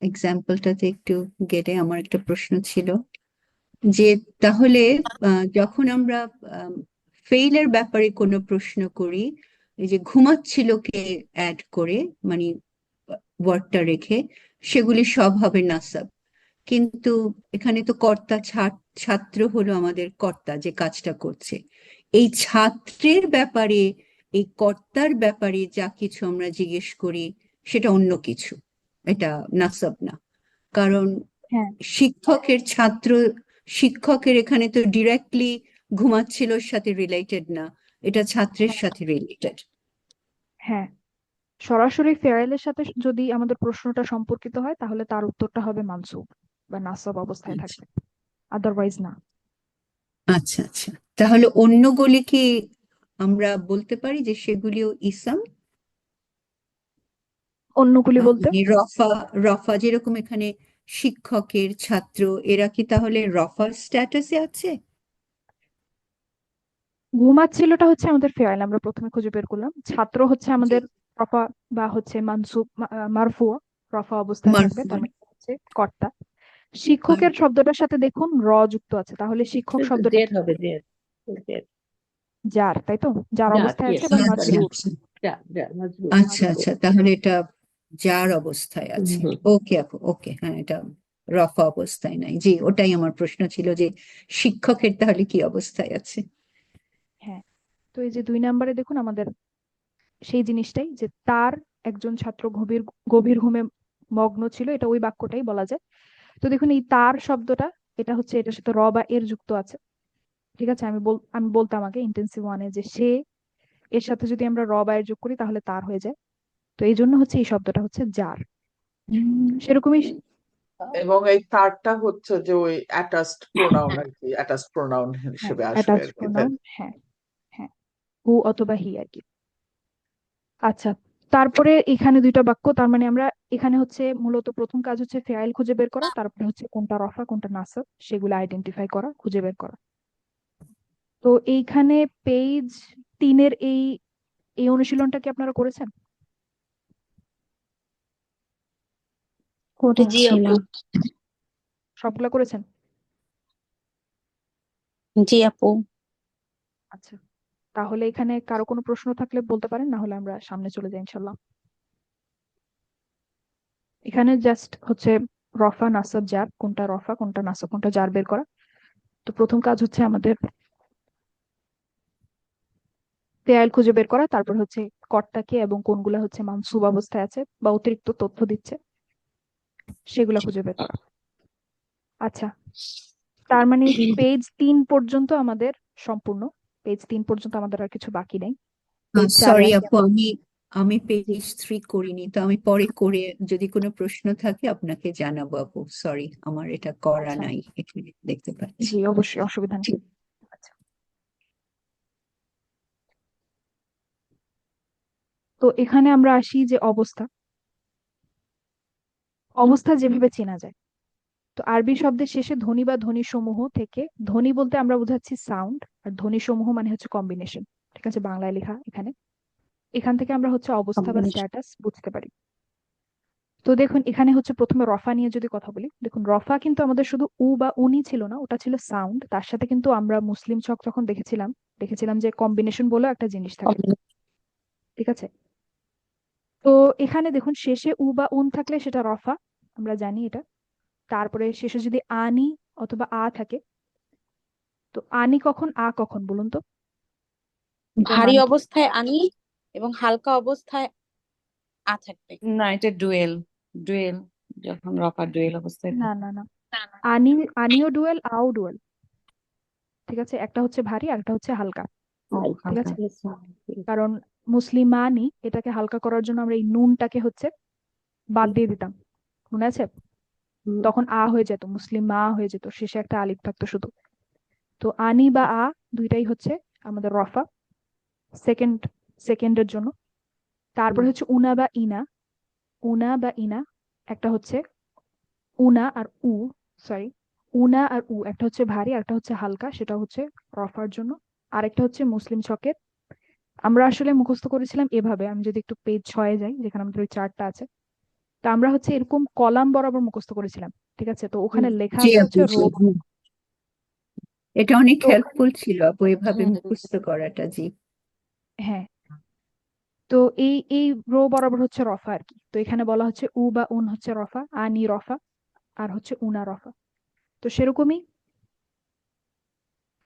এক্সাম্পলটাতে একটু গেলে আমার একটা প্রশ্ন ছিল যে তাহলে যখন আমরা ফেইলের ব্যাপারে কোনো প্রশ্ন করি, এই যে ঘুমাচ্ছিল কে অ্যাড করে, মানে ওয়ার্ডটা রেখে, সেগুলি সব হবে নাসাব। কিন্তু এখানে তো কর্তা, ছাত্র হলো আমাদের কর্তা যে কাজটা করছে। এই ছাত্রের ব্যাপারে, এই কর্তার ব্যাপারে যা কিছু আমরা জিজ্ঞেস করি সেটা অন্য কিছু, এটা নাসাব না। কারণ হ্যাঁ, শিক্ষকের ছাত্র, শিক্ষকের এখানে তো ডিরেক্টলি ঘুমাচ্ছিলোর সাথে রিলেটেড না, এটা ছাত্রের হ্যাঁ, সাথে রিলেটেড। হ্যাঁ, সরাসরি ফেয়ারের সাথে যদি আমাদের প্রশ্নটা সম্পর্কিত হয় তাহলে তার উত্তরটা হবে মানসুব বা নাসব অবস্থায় আচ্ছা থাকবে, আদারওয়াইজ না। আচ্ছা আচ্ছা, তাহলে অন্যগুলি কি আমরা বলতে পারি যে সেগুলিও ইসম? অন্যগুলি বলতে মানে রফা, রফা যেরকম এখানে শিক্ষকের, ছাত্র, এরা কি তাহলে রফার স্ট্যাটাসে আছে? ঘুমাচ্ছিলটা হচ্ছে আমাদের ফেয়াল, আমরা প্রথমে খুঁজে বের করলাম। ছাত্র হচ্ছে জি, আমাদের রফা বা হচ্ছে মানসুব, মারফু, রফা অবস্থায় থাকবে, মারফু। তার মানে হচ্ছে কর্তা। শিক্ষকের শব্দটার সাথে দেখুন র যুক্ত আছে, তাহলে শিক্ষক শব্দটা জেড কি, হবে, জেড। জেড। যার, তাই তো, যার যার, অবস্থায় আছে ইয়েস, এবং আচ্ছা সরি। মাজরুর। আচ্ছা যার মজবুর। আচ্ছা আচ্ছা, তাহলে এটা যার অবস্থায় আছে। হুম। ওকে আপু, ওকে, হ্যাঁ, এটা রফা অবস্থায় নাই। জি, ওটাই আমার প্রশ্ন ছিল যে শিক্ষকের তাহলে কি অবস্থায় আছে। হ্যাঁ, তো এই যে 2 নম্বরে দেখুন আমাদের সেই জিনিসটাই যে তার একজন ছাত্র গভীর গভীর ঘুমে মগ্ন ছিল, এটা ওই বাক্যটাই বলা যায়। তো দেখুন এই তার শব্দটা, এটা হচ্ছে এটার সাথে র বা এর যুক্ত আছে, ঠিক আছে। আমি বলতাম আগে ইন্টেন্সিভ ওয়ানে যে সে, এর সাথে যদি আমরা র বা এর যোগ করি তাহলে তার হয়ে যায়। তো এই জন্য হচ্ছে এই শব্দটা হচ্ছে যার। সেরকমই এবং এই তারটা হচ্ছে যে ওই অ্যাটাচড প্রোনাউন আর কি, অ্যাটাচড প্রোনাউন হ্যাঁ, হিসেবে আসবে অ্যাটাচ আর কি, তাই প্রোনাউন, হ্যাঁ, হ্যাঁ, হু অথবা হি আর কি। আচ্ছা, তারপরে এখানে 2টা বাক্য, তার মানে আমরা এখানে হচ্ছে মূলত প্রথম কাজ হচ্ছে ফেয়াইল খুঁজে বের করা, তারপরে হচ্ছে কোনটা রফা কোনটা নাসব সেগুলো আইডেন্টিফাই করা, খুঁজে বের করা। তো এইখানে পেজ 3-এর এই এই অনুশীলনটা কি আপনারা করেছেন? জি আপু। সবগুলা করেছেন? জি আপু। আচ্ছা, তাহলে এখানে কারো কোনো প্রশ্ন থাকলে বলতে পারেন, না হলে আমরা সামনে চলে যাই ইনশাল্লাহ। এখানে জাস্ট হচ্ছে রফা নাসব জার, কোনটা রফা কোনটা নাসব কোনটা জার বের করা। তো প্রথম কাজ হচ্ছে আমাদের ফেয়াইল খুঁজে বের করা, তারপর হচ্ছে কর্তা কে এবং কোনগুলা হচ্ছে মানসুব অবস্থায় আছে বা অতিরিক্ত তথ্য দিচ্ছে সেগুলা খুঁজে বের করা। আচ্ছা, তার মানে পেজ 3 পর্যন্ত আমাদের সম্পূর্ণ। পেজ 3 পর্যন্ত আমাদের আর কিছু বাকি নেই। পেজ 4-এ সরি আসি আপু, আমরা। আমি আমি জি, পেজ 3 করিনি, তো আমি পরে করে যদি কোনো প্রশ্ন থাকে আপনাকে জানাবো আপু। সরি, আমার এটা করা আচ্ছা, নাই, এখানে দেখতে পাচ্ছি। জি অবশ্যই, অসুবিধা নেই। ঠিক। আচ্ছা, তো এখানে আমরা আসি যে অবস্থা। অবস্থা যেভাবে চেনা যায়, তো আরবি শব্দের শেষে ধ্বনি বা ধ্বনি সমূহ থেকে, ধ্বনি বলতে আমরা বোঝাচ্ছি সাউন্ড, আর ধ্বনি সমূহ মানে হচ্ছে কম্বিনেশন। ঠিক আছে, বাংলায় লেখা এখানে। এখান থেকে আমরা হচ্ছে অবস্থা বা Combination. স্ট্যাটাস বুঝতে পারি। তো দেখুন এখানে হচ্ছে প্রথমে রফা নিয়ে যদি কথা বলি, দেখুন রফা কিন্তু আমাদের শুধু উ বা উনি ছিল না, ওটা ছিল সাউন্ড। তার সাথে কিন্তু আমরা মুসলিম ছক যখন দেখেছিলাম, দেখেছিলাম যে কম্বিনেশন বলে একটা জিনিস থাকে। ঠিক আছে, তো এখানে দেখুন শেষে উ বা উন থাকলে সেটা রফা, আমরা জানি এটা। তারপরে শেষে যদি আনি অথবা আ থাকে, তো আনি কখন আ কখন বলুন তো, এটার ভারী মানে কি? অবস্থায় আনি এবং হালকা অবস্থায় আ থাকবে। না, এটা ডুয়েল। ডুয়েল, যখন রফা ডুয়েল অবস্থায় না থাকে। না না, আনি, আনিও ডুয়েল আও ডুয়েল। ঠিক আছে, একটা হচ্ছে ভারী আর একটা হচ্ছে হালকা। ঠিক হালকা। আছে, কারণ মুসলিমানি এটাকে হালকা করার জন্য আমরা এই নুনটাকে হচ্ছে বাদ দিয়ে দিতাম, মনে আছে? তখন আ হয়ে যেত, মুসলিম মা হয়ে যেত, শেষে একটা আলিফ থাকতো শুধু। তো আনি বা আ দুইটাই হচ্ছে আমাদের রফা সেকেন্ড, সেকেন্ডের জন্য। তারপরে হচ্ছে উনা বা ইনা, উনা বা ইনা, একটা হচ্ছে উনা আর উ, সরি, উনা আর উ, একটা হচ্ছে ভারী আর একটা হচ্ছে হালকা, সেটা হচ্ছে রফার জন্য। আরেকটা হচ্ছে মুসলিম ছকের। আমরা আসলে মুখস্থ করেছিলাম এভাবে, আমি যদি একটু পেজ 6-এ যাই যেখানে আমাদের ওই চার্টটা আছে, তো আমরা হচ্ছে এরকম কলাম বরাবর মুখস্থ করেছিলাম। ঠিক আছে, তো ওখানে লেখা জি আছে আপু, হচ্ছে জি। রো। এটা অনেক তো হেল্পফুল ছিল আপু, এভাবে হুম। মুখস্থ করাটা। জি। হ্যাঁ, তো এই এই রো বরাবর হচ্ছে রফা আর কি। তো এখানে বলা হচ্ছে উ বা উন হচ্ছে রফা, আনি রফা, আর হচ্ছে উনা রফা। তো সেরকমই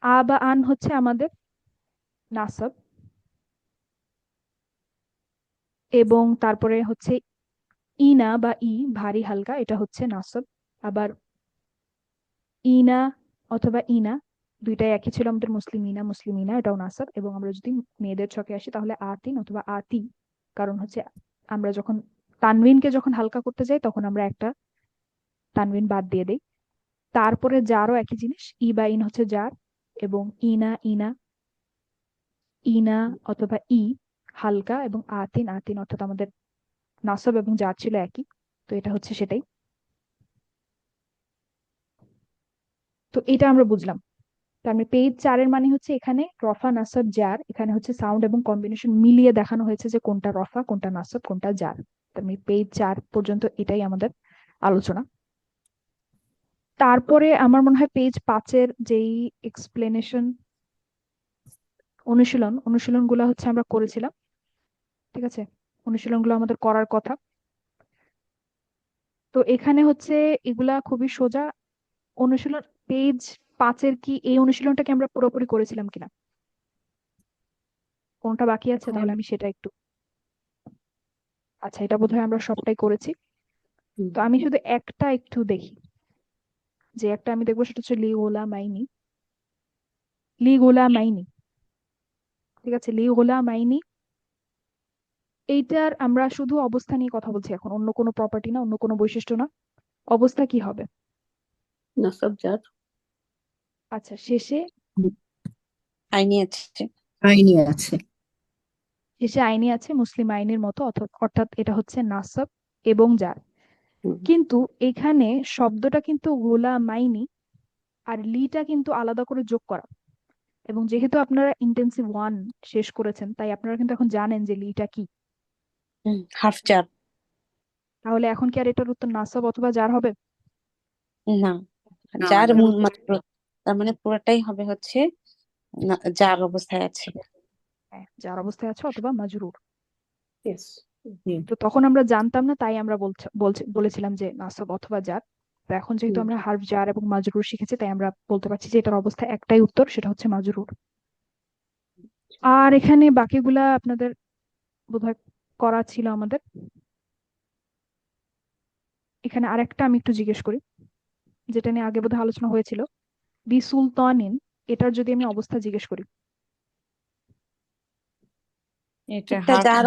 আ বা আন হচ্ছে আমাদের নাসব, এবং তারপরে হচ্ছে ইনা বা ই, ভারী হালকা, এটা হচ্ছে নাসব। আবার ইনা অথবা ইনা দুইটাই একই ছিল আমাদের, মুসলিম ইনা মুসলিম ইনা, এটাও নাসব। এবং আমরা যদি মেয়েদের ছকে আসি তাহলে আতিন অথবা আতি, কারণ হচ্ছে আমরা যখন তানবিনকে যখন হালকা করতে যাই তখন আমরা একটা তানবিন বাদ দিয়ে দেই। তারপরে জারও একই জিনিস, ই বা ইন হচ্ছে জার, এবং ইনা ইনা, ইনা অথবা ই হালকা, এবং আতিন আতিন, অর্থাৎ আমাদের নাসব এবং জার ছিল একই। তো এটা হচ্ছে সেটাই। তো এটা আমরা বুঝলাম। তার মানে পেজ 4-এর মানে হচ্ছে এখানে রফা নাসব জার, এখানে হচ্ছে সাউন্ড এবং কম্বিনেশন মিলিয়ে দেখানো হয়েছে যে কোনটা রফা কোনটা নাসব কোনটা জার। তার মানে পেজ 4 পর্যন্ত এটাই আমাদের আলোচনা। তারপরে আমার মনে হয় পেজ 5-এর যেই এক্সপ্লেনেশন, অনুশীলনগুলো হচ্ছে আমরা করেছিলাম। ঠিক আছে, অনুশীলনগুলো আমাদের করার কথা। তো এখানে হচ্ছে এগুলা খুবই সোজা অনুশীলন। পেজ 5-এর কি এই অনুশীলনটাকে আমরা পুরোপুরি করেছিলাম কিনা, কোনটা বাকি আছে? তাহলে আমি সেটা একটু, আচ্ছা এটা বোধহয় আমরা সবটাই করেছি। তো আমি শুধু একটা একটু দেখি, যে একটা আমি দেখবো সেটা হচ্ছে লি গোলা মাইনি, লি গোলা মাইনি। ঠিক আছে, লি গোলা মাইনি, এইটার আমরা শুধু অবস্থা নিয়ে কথা বলছি এখন, অন্য কোনো প্রপার্টি না, অন্য কোনো বৈশিষ্ট্য না। অবস্থা কি হবে? নাসব জার। আচ্ছা, শেষে, আইনি আছে। আইনি আছে। শেষে আইনি আছে, মুসলিম আইনের মতো, অর্থাৎ এটা হচ্ছে নাসব এবং জার। কিন্তু এখানে শব্দটা কিন্তু গোলা মাইনি, আর লিটা কিন্তু আলাদা করে যোগ করা। এবং যেহেতু আপনারা ইন্টেন্সিভ 1 শেষ করেছেন, তাই আপনারা কিন্তু এখন জানেন যে লিটা কি। Half jar. তাহলে এখন কি আর এটার উত্তর নাসব অথবা জার হবে? না, না জার না। মাত্র তার মানে পুরোটাই হবে হচ্ছে যার অবস্থায় আছে। হ্যাঁ, যার অবস্থায় আছে অথবা মাজরুর। Yes. তো তখন আমরা জানতাম না, তাই আমরা বলেছিলাম যে নাসব অথবা জার। তো এখন যেহেতু আমরা হার্ফ জার এবং মাজরুর শিখেছি, তাই আমরা বলতে পারছি যে এটার অবস্থা একটাই উত্তর, সেটা হচ্ছে মাজরুর। আর এখানে বাকিগুলা আপনাদের বোধহয় করা ছিল আমাদের। এখানে আরেকটা আমি একটু জিজ্ঞেস করি, যেটা নিয়ে আগে বোধহয় আলোচনা হয়েছিল। বি সুলতানিন, এটার যদি আমি অবস্থা জিজ্ঞেস করি। এটা এটা যার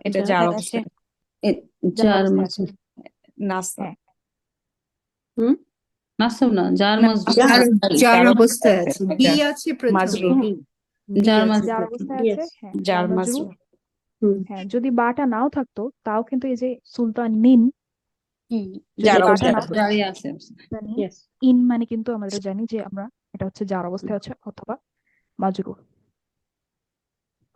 এটা যার অবস্থায় আছে। অবস্থা। যার যার অবস্থায় আছে। মাসুব, নাসব। হ্যাঁ, নাসব না, যার না, মাজরুর, যার যার যার অবস্থায় আছে, বি যার আছে প্রথমে, মাজরুর। বি যার আছে মাজরুর। যার প্রথমে। অবস্থায় আছে, হ্যাঁ, যার যার মাজরুর। মাজরুর। হ্যাঁ, যদি বাটা নাও থাকতো তাও কিন্তু এই যে সুলতান নিন, যদি যার বাটা অবস্থায় নাও আছে। থাকতো, যারই আছে। সুলতান নিন, Yes. ইন মানে কিন্তু আমরা জানি যে আমরা এটা হচ্ছে যার অবস্থায় আছে অথবা মাজরুর।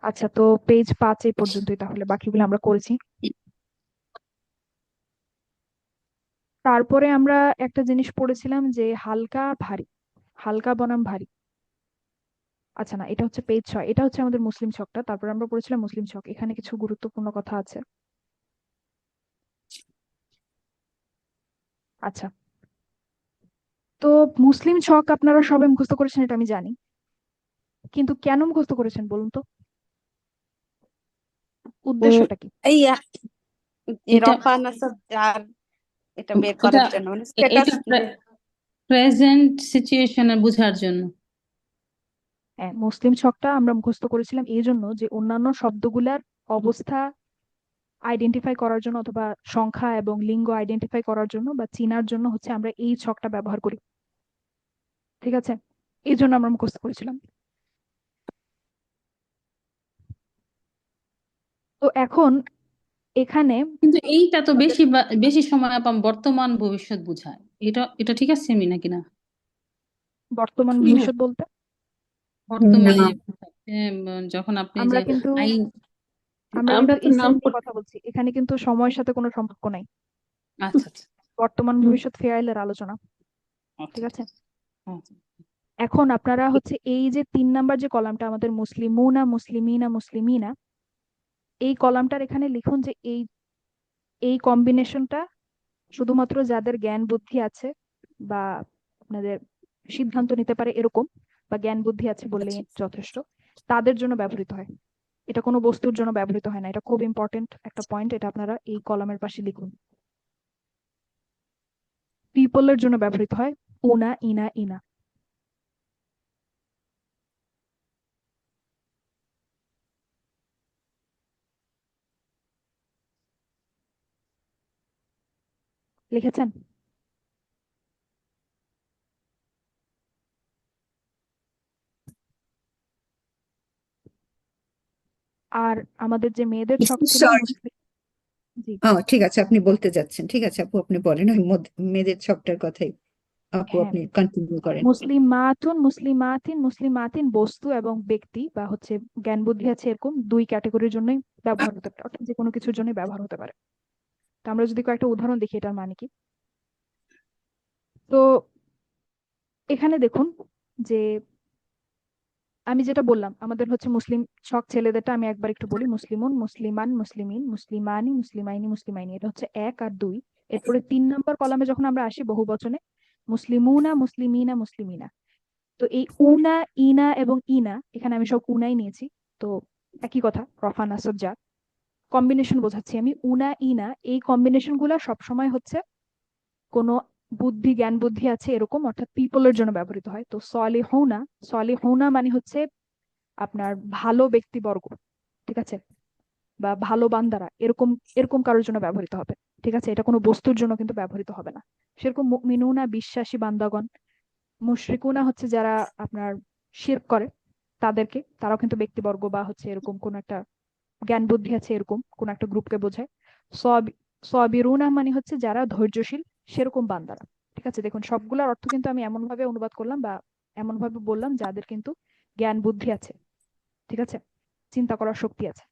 আচ্ছা, তো পেজ 5 এই পর্যন্তই, তাহলে বাকিগুলো আমরা করেছি। তারপরে আমরা একটা জিনিস পড়েছিলাম যে হালকা ভারী, হালকা বনাম ভারী। আচ্ছা না, এটা হচ্ছে পেজ 6, এটা হচ্ছে আমাদের মুসলিম ছকটা। তারপরে আমরা পড়েছিলাম মুসলিম ছক, এখানে কিছু গুরুত্বপূর্ণ কথা আছে। আচ্ছা, তো মুসলিম ছক আপনারা সবাই মুখস্থ করেছেন, এটা আমি জানি, কিন্তু কেন মুখস্থ করেছেন বলুন তো, উদ্দেশ্যটা কি? এই এটা রফা নাসব যার এটা বের এটা করার জন্য, মানে স্ট্যাটাস। এটা প্রেজেন্ট সিচুয়েশনে বোঝার জন্য। হ্যাঁ, মুসলিম ছকটা আমরা মুখস্থ করেছিলাম এই জন্য যে অন্যান্য শব্দগুলার অবস্থা আইডেন্টিফাই করার জন্য, অথবা সংখ্যা এবং লিঙ্গ আইডেন্টিফাই করার জন্য বা চিনার জন্য হচ্ছে আমরা এই ছকটা ব্যবহার করি। ঠিক আছে, এই জন্য আমরা মুখস্থ করেছিলাম। তো এখন এখানে কিন্তু এইটা তো আমাদের বেশি সময় পাম বর্তমান ভবিষ্যৎ বোঝায়। এটা এটা ঠিক আছে আমি নাকি না? বর্তমান ভবিষ্যৎ বলতে বর্তমানে না, যখন আপনি আমরা যে কিন্তু আইন, আমরা আমরা কিন্তু তো নাম ইসেম নিয়ে কথা বলছি, এখানে কিন্তু সময়ের সাথে কোনো সম্পর্ক নাই। আচ্ছা আচ্ছা বর্তমান ভবিষ্যৎ ফেয়াইলের আলোচনা। আচ্ছা ঠিক আছে, আচ্ছা। এখন আপনারা হচ্ছে এই যে 3 নাম্বার যে কলামটা আমাদের মুসলিমুনা মুসলিমিনা মুসলিমিনা, এই কলামটার এখানে লিখুন যে এই এই কম্বিনেশনটা শুধুমাত্র যাদের জ্ঞান বুদ্ধি আছে বা আপনাদের সিদ্ধান্ত নিতে পারে এরকম, বা জ্ঞান বুদ্ধি আছে বললেই যথেষ্ট, তাদের জন্য ব্যবহৃত হয়। এটা কোনো বস্তুর জন্য ব্যবহৃত হয় না। এটা খুব ইম্পর্টেন্ট একটা পয়েন্ট, এটা আপনারা এই কলামের পাশে লিখুন। পিপলের জন্য ব্যবহৃত হয় উনা ইনা ইনা। লিখেছেন? আর আমাদের যে মেয়েদের ছক ছিল সরি। জি, ঠিক আছে, আপনি বলতে যাচ্ছেন, ঠিক আছে আপু, আপনি বলেন। ওই মেয়েদের ছকটার কথাই আপু, হ্যাঁ, আপনি কন্টিনিউ করেন। মুসলিমাতুন মুসলিমাতিন মুসলিমাতিন বস্তু এবং ব্যক্তি বা হচ্ছে জ্ঞান বুদ্ধি আছে এরকম 2 ক্যাটাগরির জন্যই ব্যবহার হতে পারে, অর্থাৎ যে কোনো কিছুর জন্য ব্যবহার হতে পারে। তো আমরা যদি কয়েকটা উদাহরণ দেখি এটার মানে কি। তো এখানে দেখুন যে আমি যেটা বললাম আমাদের হচ্ছে মুসলিম ছক ছেলেদেরটা আমি একবার একটু বলি, মুসলিমুন মুসলিমান মুসলিমিন মুসলিমানি মুসলিমাইনি মুসলিমাইনি, এটা হচ্ছে 1 আর 2। এরপরে 3 নম্বর কলামে যখন আমরা আসি বহু বচনে, মুসলিমুনা মুসলিমিনা মুসলিমিনা। তো এই উনা ইনা এবং ইনা, এখানে আমি সব উনাই নিয়েছি। তো একই কথা, রফা নাসব জার কম্বিনেশন বোঝাচ্ছি আমি। উনা ইনা এই কম্বিনেশন গুলা সবসময় হচ্ছে কোনো বুদ্ধি জ্ঞান বুদ্ধি আছে এরকম, অর্থাৎ পিপলের জন্য ব্যবহৃত হয়। তো সলিহুনা, সলিহুনা মানে হচ্ছে আপনার ভালো ব্যক্তিবর্গ, ঠিক আছে, বা ভালো বান্দারা, এরকম এরকম কারোর জন্য ব্যবহৃত হবে। ঠিক আছে, এটা কোনো বস্তুর জন্য কিন্তু ব্যবহৃত হবে না। সেরকম মুমিনুনা বিশ্বাসী বান্দাগণ, মুশরিকুনা হচ্ছে যারা আপনার শিরক করে তাদেরকে, তারাও কিন্তু ব্যক্তিবর্গ বা হচ্ছে এরকম কোন একটা জ্ঞান বুদ্ধি আছে এরকম কোন একটা গ্রুপকে বোঝায়। সবিরুনা মানে হচ্ছে যারা ধৈর্যশীল, সেরকম বান্দারা। ঠিক আছে, দেখুন সবগুলোর অর্থ কিন্তু আমি এমন ভাবে অনুবাদ করলাম বা এমন ভাবে বললাম যাদের কিন্তু জ্ঞান বুদ্ধি আছে, ঠিক আছে, চিন্তা করার শক্তি আছে।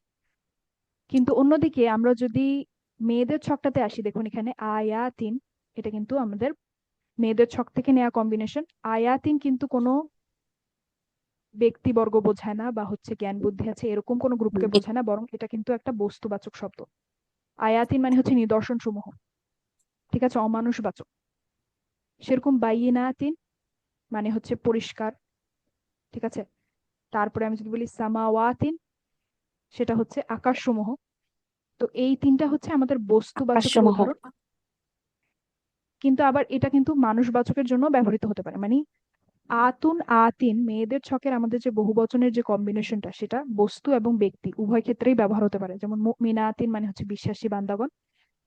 কিন্তু অন্যদিকে আমরা যদি মেয়েদের ছকটাতে আসি, দেখুন এখানে আয়াতিন, এটা কিন্তু আমাদের মেয়েদের ছক থেকে নেওয়া কম্বিনেশন। আয়াতিন কিন্তু কোনো ব্যক্তিবর্গ বোঝায় না বা হচ্ছে জ্ঞান বুদ্ধি আছে এরকম কোনো গ্রুপকে বোঝায় না, বরং এটা কিন্তু একটা বস্তুবাচক শব্দ। আয়াতিন মানে হচ্ছে নিদর্শন সমূহ, ঠিক আছে, অমানুষবাচক। সেরকম বাইয়িনাতিন মানে হচ্ছে পরিষ্কার, ঠিক আছে। তারপরে আমি যদি বলি সামাওয়াতিন, সেটা হচ্ছে আকাশসমূহ। তো এই তিনটা হচ্ছে আমাদের বস্তুবাচকের আকাশসমূহ। উদাহরণ, কিন্তু আবার এটা কিন্তু মানুষবাচকের জন্য ব্যবহৃত হতে পারে। মানে আতুন আতিন মেয়েদের ছকের আমাদের যে বহুবচনের যে কম্বিনেশনটা, সেটা বস্তু এবং ব্যক্তি উভয় ক্ষেত্রেই ব্যবহার হতে পারে। যেমন মুমিনাতিন মানে হচ্ছে বিশ্বাসী বান্দাগণ,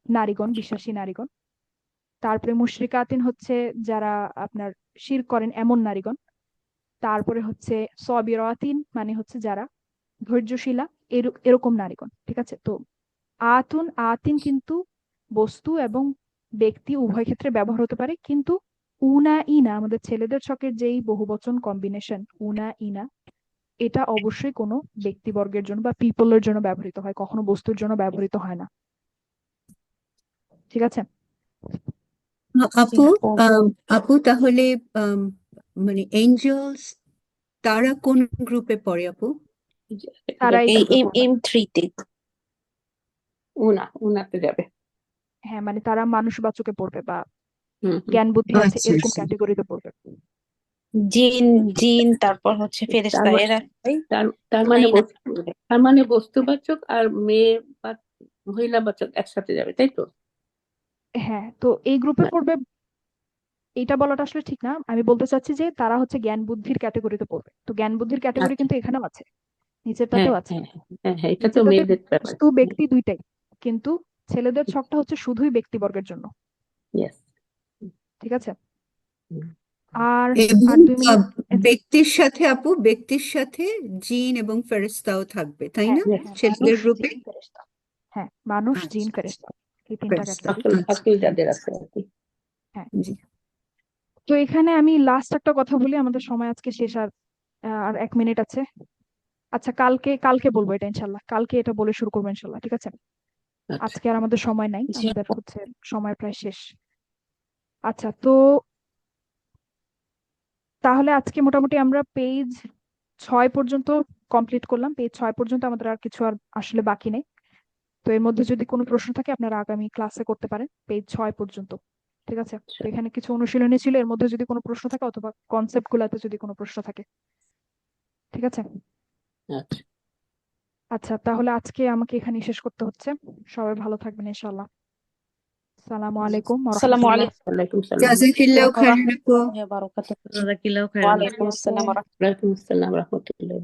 নারীগণ, বিশ্বাসী নারীগণ। তারপরে মুশরিকাতিন হচ্ছে যারা আপনার শিরক করেন এমন নারীগণ। তারপরে হচ্ছে সবিরাতিন মানে হচ্ছে যারা ধৈর্যশীলা, এরকম নারীগণ, ঠিক আছে। তো আতুন আতিন কিন্তু বস্তু এবং ব্যক্তি উভয় ক্ষেত্রে ব্যবহার হতে পারে, কিন্তু উনা ইনা আমাদের ছেলেদের ছকের যেই বহুবচন কম্বিনেশন উনা ইনা, এটা অবশ্যই কোনো ব্যক্তিবর্গের জন্য বা পিপলের জন্য ব্যবহৃত হয়, কখনো বস্তুর জন্য ব্যবহৃত হয় না, ঠিক আছে। আপু আপু তাহলে আম, মানে এঞ্জেলস তারা কোন গ্রুপে পড়ে আপু? তারা এই এই গ্রুপে এম পড়বে। এম থ্রিতে উনাতে যাবে। হ্যাঁ, মানে তারা মানুষবাচকে পড়বে বা হুম। জ্ঞান বুদ্ধি আছে আচ্ছা এরকম আচ্ছা। ক্যাটেগরিতে পড়বে। জিন জিন তারপর হচ্ছে তার ফেরেশতা মানে এরা তার মানে নাই না। তার মানে বস্তুবাচক আর মেয়ে বা মহিলাবাচক একসাথে যাবে, তাই তো? হ্যাঁ, তো এই গ্রুপে পড়বে এটা বলাটা আসলে ঠিক না। আমি বলতে চাচ্ছি যে তারা হচ্ছে জ্ঞান বুদ্ধির ক্যাটেগরিতে পড়বে। তো জ্ঞান বুদ্ধির ক্যাটেগরি আচ্ছা, কিন্তু এখানেও আছে, হ্যাঁ নিচেরটাতেও আছে। হ্যাঁ হ্যাঁ হ্যাঁ, এটা তো নিচেরটাতে মেয়েদের ব্যাপার। বস্তু ব্যক্তি দুইটাই, কিন্তু ছেলেদের ছকটা হচ্ছে শুধুই ব্যক্তিবর্গের জন্য, ইয়েস। ঠিক আছে। আর এবং আর 2 মিনিট। ব্যক্তির সাথে আপু ব্যক্তির সাথে জিন এবং ফেরেশতাও থাকবে তাই হ্যাঁ না হ্যাঁ, ছেলেদের মানুষ গ্রুপে? জিন ফেরেশতা। হ্যাঁ, মানুষ জিন আচ্ছা ফেরেশতা, এই 3টা ফেরেশতা, ক্যাটাগরি। আসল আচ্ছা। আসল যাদের আছে আর কি। হ্যাঁ, জি। তো এখানে আমি লাস্ট একটা কথা বলি, আমাদের সময় আজকে শেষ। আর আর 1 মিনিট আছে। আচ্ছা, কালকে কালকে বলবো এটা ইনশাল্লাহ, কালকে এটা বলে শুরু করবো ইনশাল্লাহ, ঠিক আছে। আচ্ছা, আজকে আর আমাদের সময় নাই, জি আমাদের হচ্ছে সময় প্রায় শেষ। আচ্ছা, তো তাহলে আজকে মোটামুটি আমরা পেজ 6 পর্যন্ত কমপ্লিট করলাম। পেজ 6 পর্যন্ত আমাদের আর কিছু আর আসলে বাকি নেই। তো এর মধ্যে যদি কোনো প্রশ্ন থাকে আপনারা আগামী ক্লাসে করতে পারেন, পেজ 6 পর্যন্ত, ঠিক আছে। তো এখানে কিছু অনুশীলনী ছিল, এর মধ্যে যদি কোনো প্রশ্ন থাকে অথবা কনসেপ্ট গুলাতে যদি কোনো প্রশ্ন থাকে, ঠিক আছে। আচ্ছা। আচ্ছা, তাহলে আজকে আমাকে এখানে শেষ করতে হচ্ছে। সবাই ভালো থাকবেন ইনশাআল্লাহ। আসসালামু আলাইকুম ওয়া আসসালামু রাহমাতুল্লাহ। ওয়ালাইকুম সালাম। জাযাকিল্লাহু খাইরান আপু। আলাইকুম। জাযাকিল্লাহু খাইরান। ওয়ালাইকুম আসসালাম। ওয়ালাইকুম আসসালাম রহমতুল্লাহ।